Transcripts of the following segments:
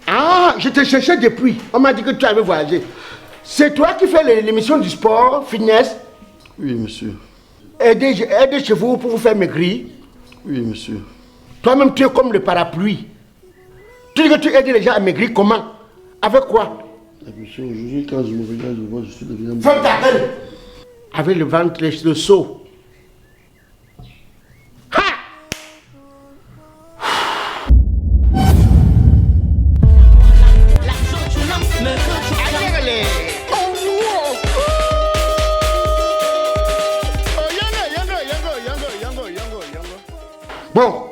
Ah, je te cherchais depuis. On m'a dit que tu avais voyagé. C'est toi qui fais l'émission du sport, fitness? Oui, monsieur. Aidez chez vous pour vous faire maigrir? Oui, monsieur. Toi-même, tu es comme le parapluie. Tu dis que tu aides les gens à maigrir, comment? Avec quoi? Monsieur, aujourd'hui, quand je me regarde, je vois, je suis devenu... Ferme ta gueule! Avec le ventre, le seau. Bon,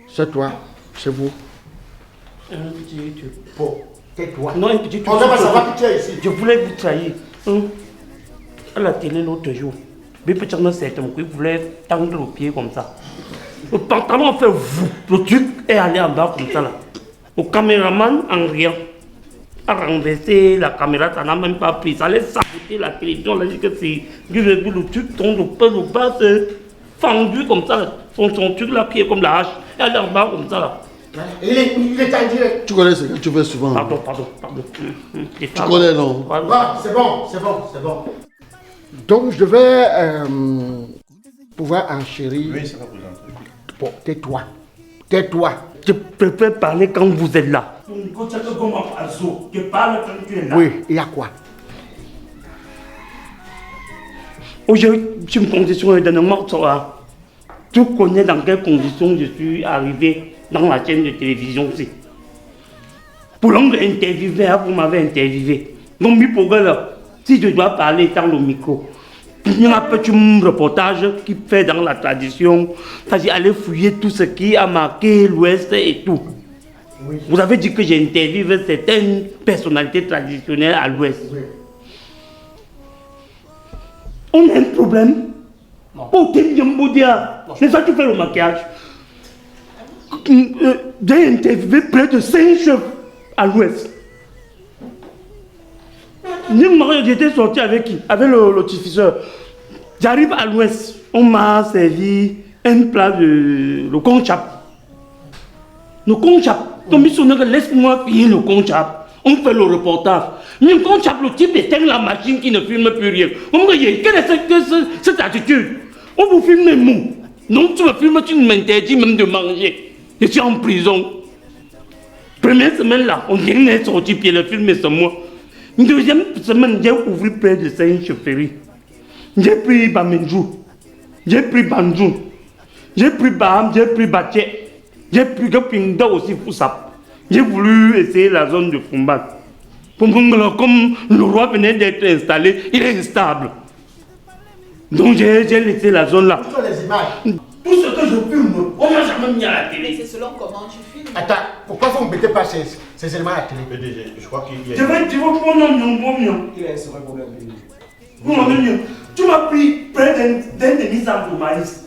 c'est toi, c'est vous. Un petit truc. Bon, tais-toi. Non, un petit truc. On va savoir qui tu es ici. Je voulais vous trahir. À la télé l'autre jour, mais peut-être c'est un coup, il voulait tendre le pied comme ça. Le pantalon fait vous, le truc est allé en bas comme ça là. Le caméraman en rien a renversé la caméra, ça n'a même pas pris. Ça allait saboter la télévision, on a dit que c'est le truc tombe le bas, c'est fendu comme ça là. Son truc là, pied comme la hache, et allé en bas comme ça là. Il est en direct. Tu connais ce que tu fais souvent. Pardon. Tu connais, non? C'est bon. Donc, je vais pouvoir enchérir. Oui, ça va vous entrer. Bon, tais-toi. Je préfère parler quand vous êtes là. Je parle quand tu es là. Oui, il y a quoi? Aujourd'hui, je suis en condition de ne pas. Tu connais dans quelles conditions je suis arrivé dans la chaîne de télévision aussi. Pour l'interviewer, vous m'avez interviewé. Donc, si je dois parler dans le micro, il y a un petit reportage qui fait dans la tradition, c'est-à-dire aller fouiller tout ce qui a marqué l'Ouest et tout. Oui. Vous avez dit que j'ai interviewé certaines personnalités traditionnelles à l'Ouest. Oui. On a un problème. Oh, c'est ça qui fait le maquillage. J'ai interviewé près de 5 chefs à l'Ouest. J'étais sorti avec qui? Avec le diffuseur. J'arrive à l'Ouest, on m'a servi un plat de le conchap. Le conchap. Donc, laisse-moi finir le conchap. On fait le reportage. Mais le conchap, le type éteint la machine qui ne filme plus rien. On me dit, quelle est cette attitude? On vous filme mou. Donc tu me filmes, tu m'interdis même de manger. Je suis en prison. Première semaine là, on vient d'être sorti, puis le film c'est moi. Une deuxième semaine, j'ai ouvert près de 5 chaufferies. J'ai pris Bamenjou, j'ai pris Banjou, j'ai pris Baham, j'ai pris Baché, j'ai pris Gapinda aussi Foussap. J'ai voulu essayer la zone de Fumbat. Comme le roi venait d'être installé, il est instable. Donc j'ai laissé la zone là. Où sont les images? Tout ce que je filme, on m'a jamais mis à la télé. C'est selon comment tu filmes. Attends, pourquoi vous ne mettez pas ces éléments à la télé? PDG, je crois qu'il y a... Je vais dire mon nom. Il a un problème. Tu m'as pris près d'un demi-sac de maïs.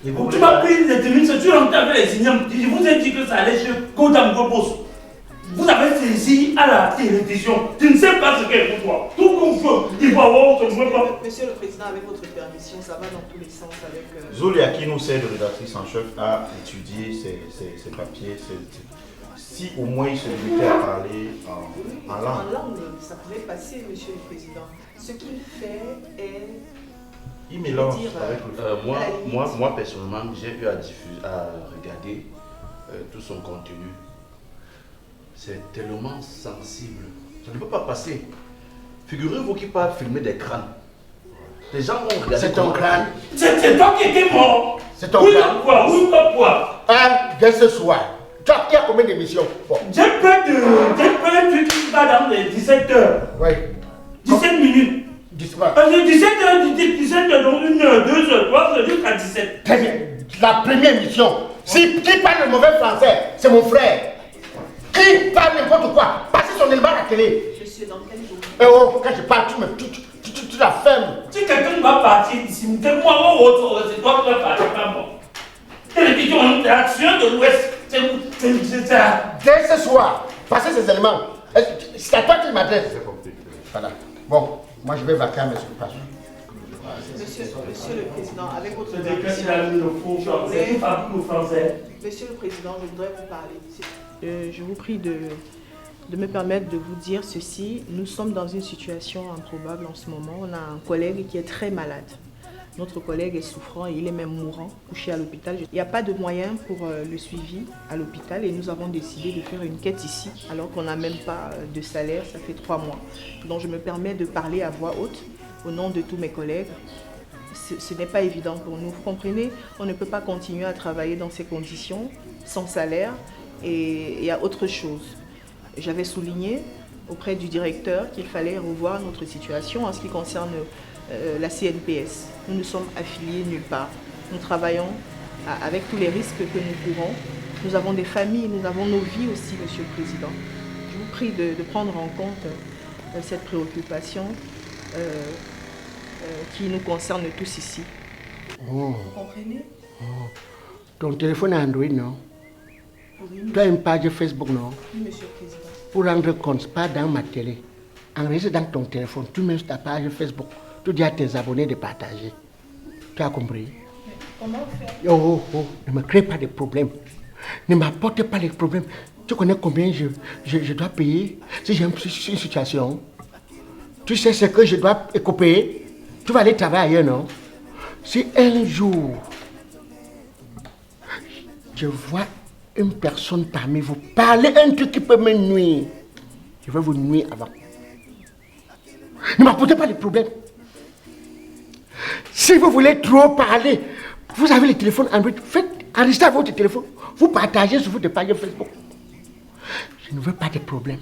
Tu m'as pris les demi-sacs, tu rentres avec les ignames. Je vous ai dit que ça allait chez Kodam Gobos. Vous avez saisi à la télévision. Tu ne sais pas ce qu'elle vous doit. Tout confort, il va avoir autre chose. Monsieur le Président, avec votre permission, ça va dans tous les sens avec... Zulia, qui nous sert de rédactrice en chef, a étudié ces papiers. Si au moins il se limitait à parler en langue. En langue, ça pouvait passer, Monsieur le Président. Ce qu'il fait est... Il mélange avec le moi, personnellement, j'ai eu à regarder tout son contenu. C'est tellement sensible. Ça ne peut pas passer. Figurez-vous qu'il peut filmer des crânes. Les gens vont regarder. C'est ton crâne. C'est toi qui étais mort. C'est ton crâne. Oui, quoi. Dès ce soir. Tu as combien d'émissions? Bon. J'ai peur un truc qui va dans les 17 heures. Oui. 17 minutes. 17 heures, donc 1 heure, 2 heures, 3 heures, jusqu'à 17. Très bien. La première émission. Qui parle le mauvais français, c'est mon frère. Qui parle n'importe quoi, passez son élément à la télé. Je suis dans quel jour? Eh oh, quand je parle, tu la fermes. Si quelqu'un va partir d'ici, c'est moi ou autre, c'est toi qui vas partir, pas moi. Télévision, action de l'Ouest, c'est ça. Dès ce soir, passez ces éléments. C'est à toi qui m'adresse. Voilà. Bon, moi je vais vaquer à mes occupations. Monsieur le Président, avec votre Le décret qu'il a mis le faux français, tout fabrique au français. Monsieur le Président, je voudrais vous parler. Je vous prie de me permettre de vous dire ceci. Nous sommes dans une situation improbable en ce moment. On a un collègue qui est très malade. Notre collègue est souffrant et il est même mourant, couché à l'hôpital. Il n'y a pas de moyens pour le suivi à l'hôpital et nous avons décidé de faire une quête ici alors qu'on n'a même pas de salaire, ça fait 3 mois. Donc je me permets de parler à voix haute au nom de tous mes collègues. Ce n'est pas évident pour nous, vous comprenez? On ne peut pas continuer à travailler dans ces conditions, sans salaire, et il y a autre chose. J'avais souligné auprès du directeur qu'il fallait revoir notre situation en ce qui concerne la CNPS. Nous ne sommes affiliés nulle part. Nous travaillons avec tous les risques que nous courons. Nous avons des familles, nous avons nos vies aussi, Monsieur le Président. Je vous prie de prendre en compte cette préoccupation qui nous concerne tous ici. Oh. Vous comprenez? Oh. Ton téléphone est Android, non? Oui, tu as une page Facebook, non? Oui, Monsieur le Président. Pour rendre compte, pas dans ma télé. Enregistre dans ton téléphone, tu mets sur ta page Facebook. Tu dis à tes abonnés de partager. Tu as compris? Mais comment faire? Ne me crée pas de problèmes. Ne m'apporte pas les problèmes. Tu connais combien je dois payer si j'ai une situation? Tu sais ce que je dois écoper? Tu vas aller travailler ailleurs, non? Si un jour, je vois une personne parmi vous parler un truc qui peut me nuire, je vais vous nuire avant. Ne m'apportez pas de problèmes. Si vous voulez trop parler, vous avez le téléphone Android, faites enregistrer votre téléphone, vous partagez sur votre page Facebook. Je ne veux pas de problème.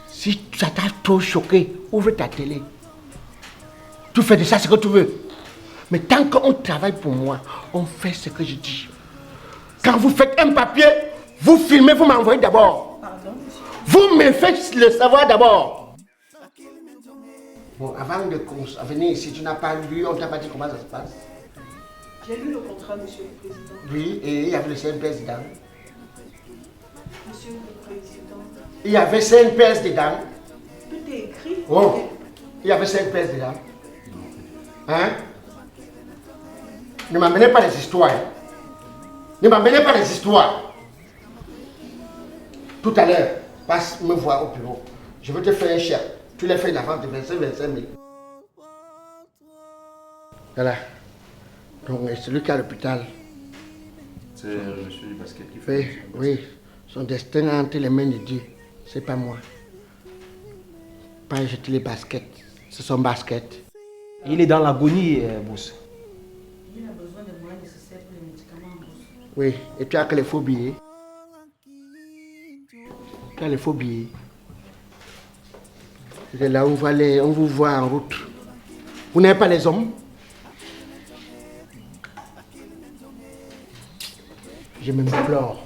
Si ça t'a trop choqué, ouvre ta télé. Tu fais de ça ce que tu veux. Mais tant qu'on travaille pour moi, on fait ce que je dis. Quand vous faites un papier, vous filmez, vous m'envoyez d'abord. Pardon, monsieur. Vous me faites le savoir d'abord. Bon, avant de venir ici, tu n'as pas lu, on t'a pas dit comment ça se passe. J'ai lu le contrat, Monsieur le Président. Oui, et il y avait le CNPS dedans. Monsieur le Président. Il y avait CNPS dedans. Tout est écrit. Oh, il y avait CNPS dedans. Hein? Ne m'amenez pas les histoires. Hein? Ne m'amenez pas les histoires. Tout à l'heure, passe me voir au bureau. Je veux te faire un chèque. Tu l'as fait une avance de 25 000. Voilà. Donc, celui qui est à l'hôpital. C'est monsieur du basket qui fait. Oui, son destin est entre les mains de Dieu. C'est pas moi. Pas jeter les baskets. C'est son basket. Il est dans l'agonie, boss. Il a besoin de moyens nécessaires pour les médicaments, boss. Oui, et tu as que les faux billets. Tu as les faux billets. C'est là où on vous voit en route. Vous n'avez pas les hommes? Je m'implore.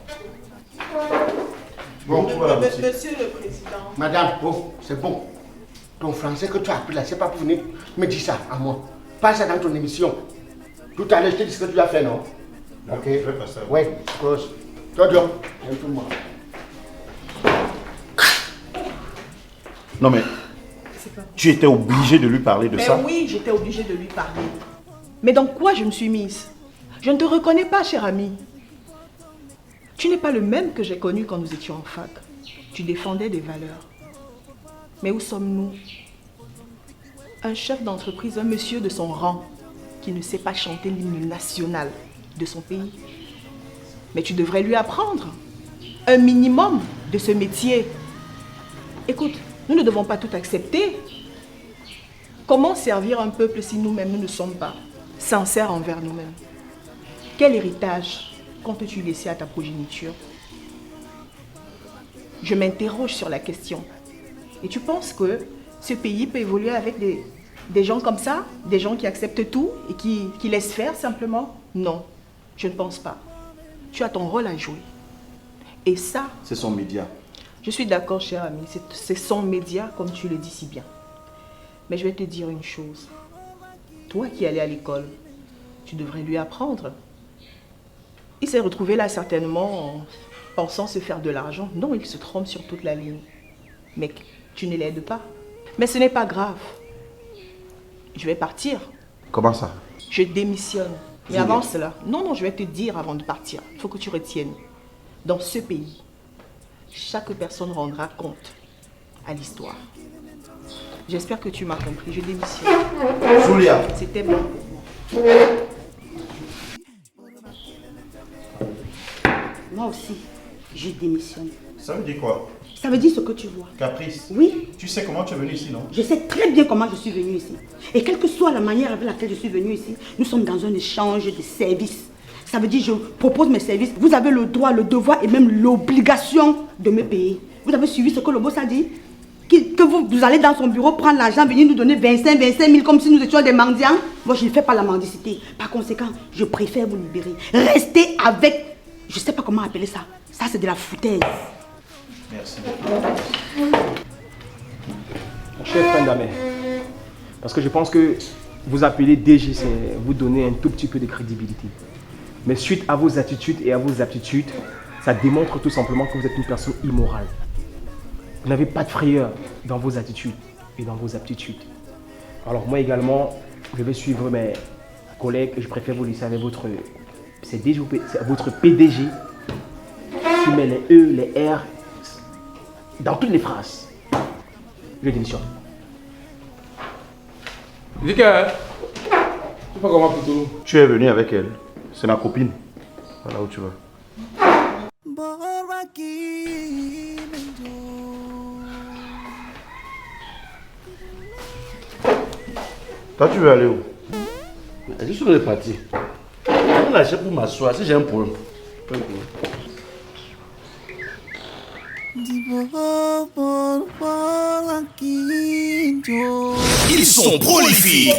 Bon, Monsieur le Président. Madame, bon, c'est bon. Ton français que tu as appris là, c'est pas pour venir me dire ça à moi. Pas ça dans ton émission. Tout à l'heure, je t'ai dit ce que tu dois faire, non? Ok. Je vais passer. Oui, close. Toi, viens tout le monde. Non mais, tu étais obligé de lui parler de ça? Oui, j'étais obligée de lui parler. Mais dans quoi je me suis mise? Je ne te reconnais pas, cher ami. Tu n'es pas le même que j'ai connu quand nous étions en fac. Tu défendais des valeurs. Mais où sommes-nous? Un chef d'entreprise, un monsieur de son rang, qui ne sait pas chanter l'hymne national de son pays. Mais tu devrais lui apprendre un minimum de ce métier. Écoute, nous ne devons pas tout accepter. Comment servir un peuple si nous-mêmes nous ne sommes pas sincères envers nous-mêmes? Quel héritage comptes-tu laisser à ta progéniture? Je m'interroge sur la question. Et tu penses que ce pays peut évoluer avec des gens comme ça? Des gens qui acceptent tout et qui laissent faire simplement? Non, je ne pense pas. Tu as ton rôle à jouer. Et ça... C'est son média. Je suis d'accord, cher ami. C'est son média, comme tu le dis si bien. Mais je vais te dire une chose. Toi qui allais à l'école, tu devrais lui apprendre. Il s'est retrouvé là certainement en pensant se faire de l'argent. Non, il se trompe sur toute la ligne. Mais tu ne l'aides pas. Mais ce n'est pas grave. je vais partir. Comment ça? Je démissionne. Mais avant cela, non, je vais te dire avant de partir. Il faut que tu retiennes. Dans ce pays, chaque personne rendra compte à l'histoire. J'espère que tu m'as compris. Je démissionne. Julia. C'était bon pour moi. Moi aussi, je démissionne. Ça veut dire quoi? Ça veut dire ce que tu vois. Caprice. Oui. Tu sais comment tu es venu ici, non? Je sais très bien comment je suis venue ici. Et quelle que soit la manière avec laquelle je suis venue ici, nous sommes dans un échange de services. Ça veut dire que je propose mes services. Vous avez le droit, le devoir et même l'obligation de me payer. Vous avez suivi ce que le boss a dit? Que vous allez dans son bureau prendre l'argent, venir nous donner 25 000 comme si nous étions des mendiants. Moi, je ne fais pas la mendicité. Par conséquent, je préfère vous libérer. Restez avec... Je ne sais pas comment appeler ça. Ça, c'est de la foutaise. Merci. Mon cher frère Damé, parce que je pense que vous appeler DG, c'est vous donner un tout petit peu de crédibilité. Mais suite à vos attitudes et à vos aptitudes, ça démontre tout simplement que vous êtes une personne immorale. Vous n'avez pas de frayeur dans vos attitudes et dans vos aptitudes. Alors moi également, je vais suivre mes collègues et je préfère vous laisser avec votre PDG qui met les E, les R dans toutes les phrases. Je démissionne. Dis que... Tu sais pas comment plutôt. Tu es venu avec elle. C'est ma copine. Voilà où tu vas. Toi, tu veux aller où? Je suis dans les parties. On achète pour m'asseoir si j'ai un problème. Pas de problème. Ils sont prolifiques.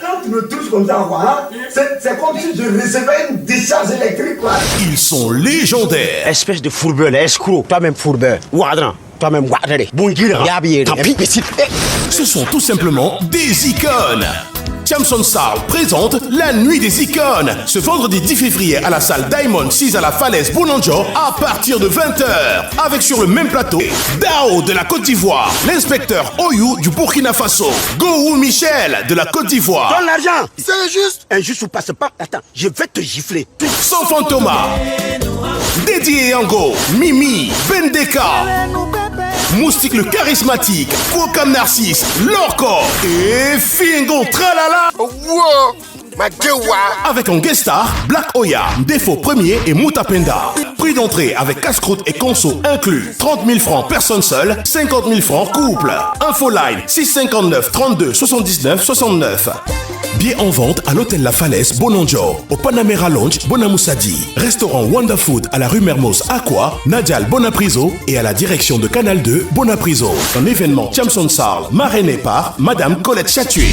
Quand tu me touches comme ça, c'est comme si je recevais une décharge électrique. Ils sont légendaires. Espèce de fourbeur, escroc, toi-même fourbeur. Ouadran, toi-même ouadré. Bongira, yabier, Ce sont tout simplement des icônes. Chamson Sarl présente la nuit des icônes ce vendredi 10 février à la salle Diamond 6 à la Falaise Bonanjo à partir de 20h avec sur le même plateau Dao de la Côte d'Ivoire, l'inspecteur Oyou du Burkina Faso, Gowou Michel de la Côte d'Ivoire. Donne l'argent. C'est juste. Injuste ou pas, c'est pas. Attends, je vais te gifler. Sans Fantoma, Dédié Yango, Mimi, Bendeka, Moustique le charismatique, Kwokam Narcisse, Lorco et Fingo Tralala. Wow, avec en guest star Black Oya, Défaut Premier et Moutapenda. Prix d'entrée avec casse-croûte et conso inclus. 30 000 francs personne seule, 50 000 francs couple. Infoline 659 32 79 69. Billets en vente à l'hôtel La Falaise Bonanjo, au Panamera Lounge Bonamoussadi, restaurant Wonder Food à la rue Mermoz Aqua, Nadial Bonapriso et à la direction de Canal 2 Bonapriso. Un événement Chamson Sarl, marrainé par Madame Colette Chatué.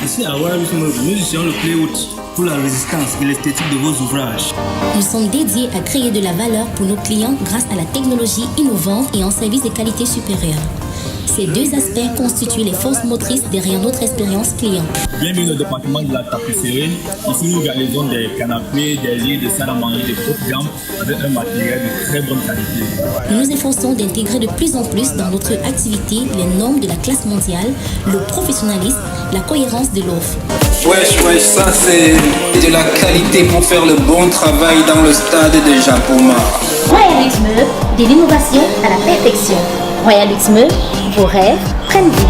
Ici à Warabis Meubles, nous étions le playhouse pour la résistance et l'esthétique de vos ouvrages. Nous sommes dédiés à créer de la valeur pour nos clients grâce à la technologie innovante et en service de qualité supérieure. Ces deux aspects constituent les forces motrices derrière notre expérience client. Bienvenue au département de la tapisserie. Ici, nous réalisons des canapés, des lits, des salles à manger, des hautes gammes avec un matériel de très bonne qualité. Nous nous efforçons d'intégrer de plus en plus dans notre activité les normes de la classe mondiale, le professionnalisme, la cohérence de l'offre. Wesh, ça c'est de la qualité pour faire le bon travail dans le stade de Japoma. Royal Luxe Meubles, de l'innovation à la perfection. Royal Luxe Meubles, vos rêves prennent vie.